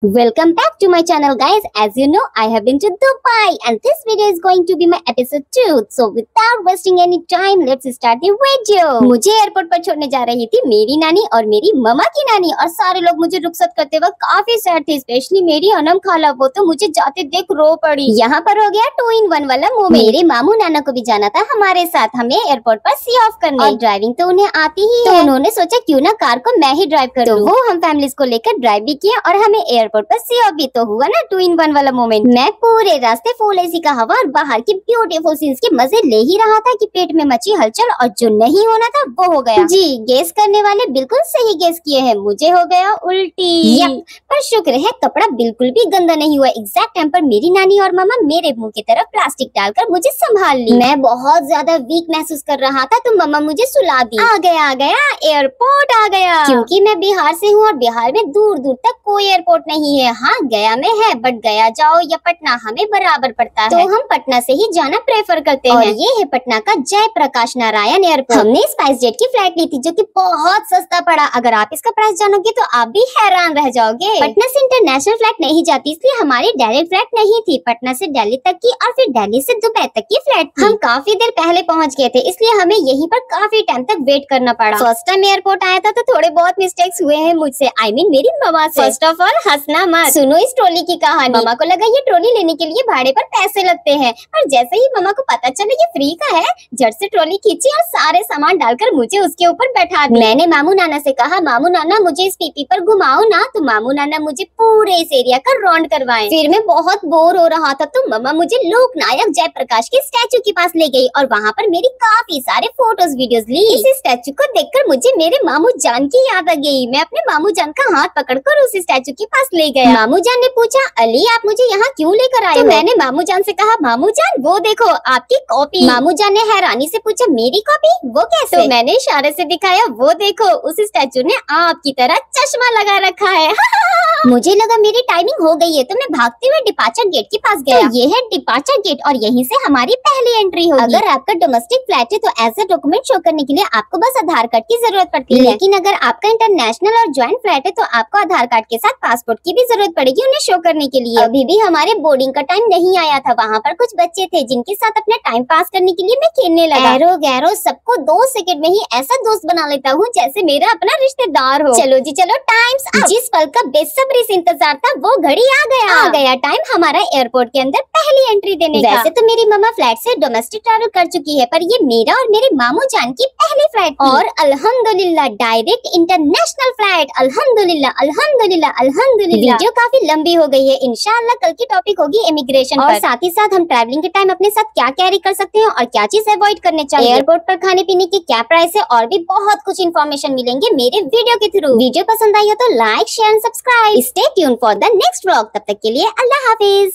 Welcome back to my channel, guys. As you know, I have been to Dubai and this video is going to be my episode 2. So without wasting any time, let's start the video. मुझे airport पर छोड़ने जा रही थी मेरी नानी और मेरी ममा की नानी, और सारे लोग मुझे रुखसत करते वक्त काफी सैड थे, स्पेशली मेरी अनम खाला। वो तो मुझे जाते देख रो पड़ी। यहाँ पर हो गया 2 in 1 वाला मोमेंट। मेरे मामू नाना को भी जाना था हमारे साथ, हमें एयरपोर्ट पर सी ऑफ करने, और ड्राइविंग तो उन्हें आती ही है। तो उन्होंने सोचा क्यों ना कार को मैं ही ड्राइव करूँ। तो वो हम फैमिलीज को लेकर ड्राइव भी किया और हमें एयरपोर्ट पर सी ऑफ भी तो हुआ ना 2 in 1 वाला मोमेंट। मैं पूरे रास्ते फुल एसी का हवा और बाहर की ब्यूटीफुल सीन्स के मजे ले ही रहा था कि पेट में मची हलचल, और जो नहीं होना था वो हो गया। जी, गेस करने वाले बिल्कुल सही गेस किए हैं, मुझे हो गया उल्टी। पर शुक्र है कपड़ा बिल्कुल भी गंदा नहीं हुआ। एग्जैक्ट टाइम पर मेरी नानी और मामा मेरे मुंह की तरफ प्लास्टिक डालकर मुझे संभाल ली। मैं बहुत ज्यादा वीक महसूस कर रहा था तो मम्मा मुझे सुला दी। आ गया एयरपोर्ट आ गया। क्योंकि मैं बिहार से हूँ और बिहार में दूर दूर तक कोई एयरपोर्ट नहीं है। हाँ, गया में है, बट गया जाओ या पटना हमें बराबर पड़ता है, तो हम पटना से ही जाना प्रेफर करते हैं। और ये है पटना का जयप्रकाश नारायण एयरपोर्ट। हमने स्पाइस जेट की फ्लाइट ली थी जो कि बहुत सस्ता पड़ा। अगर आप इसका प्राइस जानोगे तो आप भी हैरान रह जाओगे। पटना से इंटरनेशनल फ्लाइट नहीं जाती, इसलिए हमारी डायरेक्ट फ्लाइट नहीं थी। पटना से दिल्ली तक की और फिर दिल्ली से दुबई तक की फ्लाइट थी। हम काफी देर पहले पहुँच गए थे, इसलिए हमें यहीं पर काफी टाइम तक वेट करना पड़ा। फर्स्ट टाइम एयरपोर्ट आया था तो थोड़े बहुत मिस्टेक्स हुए हैं मुझसे, I mean मेरी ममा से। फर्स्ट ऑफ ऑल हंसना मत, सुनो इस ट्रॉली की कहानी। ममा को लगा ये ट्रॉली लेने के लिए भाड़े पर पैसे लगते हैं, और जैसे ही ममा को पता चला ये फ्री का है, झट से ट्रॉली खींची और सारे सामान डालकर मुझे उसके ऊपर बैठा दिया। मैंने मामू नाना से कहा, मामू नाना मुझे इस पीपी पर घुमाओ ना, तो मामू नाना मुझे पूरे इस एरिया का राउंड करवाए। फिर मैं बहुत बोर हो रहा था तो मम्मा मुझे लोकनायक जयप्रकाश के स्टैचू के पास ले गई और वहाँ पर मेरी काफी सारे फोटोज वीडियोस ली। इस स्टैचू को देखकर मुझे मेरे मामू जान की याद आ गई। मैं अपने मामू जान का हाथ पकड़कर उस स्टैचू के पास ले गया। मामू जान ने पूछा, अली आप मुझे यहाँ क्यों लेकर आए हो? मैंने मामू जान से कहा, मामू जान वो देखो आपकी कॉपी। मामू जान ने हैरानी से पूछा, मेरी कॉपी? वो कैसे? तो मैंने इशारे से दिखाया, वो देखो उस स्टैचू ने आपकी तरह चश्मा लगा रखा है। मुझे लगा मेरी टाइमिंग हो गई है तो मैं भागते हुए डिपार्चर गेट के पास गया। तो ये है डिपार्चर गेट और यहीं से हमारी पहली एंट्री होगी। अगर आपका डोमेस्टिक फ्लाइट है तो एज ए डॉक्यूमेंट शो करने के लिए आपको बस आधार कार्ड की जरूरत पड़ती है, लेकिन अगर आपका इंटरनेशनल और ज्वाइंट फ्लाइट है तो आपको आधार कार्ड के साथ पासपोर्ट की भी जरूरत पड़ेगी उन्हें शो करने के लिए। अभी भी हमारे बोर्डिंग का टाइम नहीं आया था। वहाँ पर कुछ बच्चे थे जिनके साथ अपना टाइम पास करने के लिए मैं खेलने लगा। एरो गैरो सबको 2 सेकंड में ही ऐसा दोस्त बना लेता हूँ जैसे मेरा अपना रिश्तेदार हो। चलो जी चलो, टाइम्स अप। जिस पल का बेसब्री से इंतजार था वो घड़ी आ गया टाइम हमारा एयरपोर्ट के अंदर पहली एंट्री देने का। वैसे तो मेरी मम्मा फ्लाइट से डोमेस्टिक ट्रैवल कर चुकी है, पर ये मेरा और मेरे मामू जान की पहली फ्लाइट थी। और अल्हम्दुलिल्लाह डायरेक्ट इंटरनेशनल फ्लाइट। अल्हम्दुलिल्लाह अल्हम्दुलिल्लाह अल्हम्दुलिल्लाह। वीडियो काफी लंबी हो गई है, इंशाल्लाह कल की टॉपिक होगी इमिग्रेशन और साथ ही साथ हम ट्रैवलिंग के टाइम अपने साथ क्या कैरी कर सकते हैं और क्या चीज अवॉइड करने चाहिए, एयरपोर्ट पर खाने पीने की क्या प्राइस है, और भी बहुत कुछ इन्फॉर्मेशन मिलेंगे मेरे वीडियो के थ्रू। वीडियो पसंद आई हो तो like share and subscribe. Stay tune for the next vlog. तब तक के लिए अल्लाह हाफिज।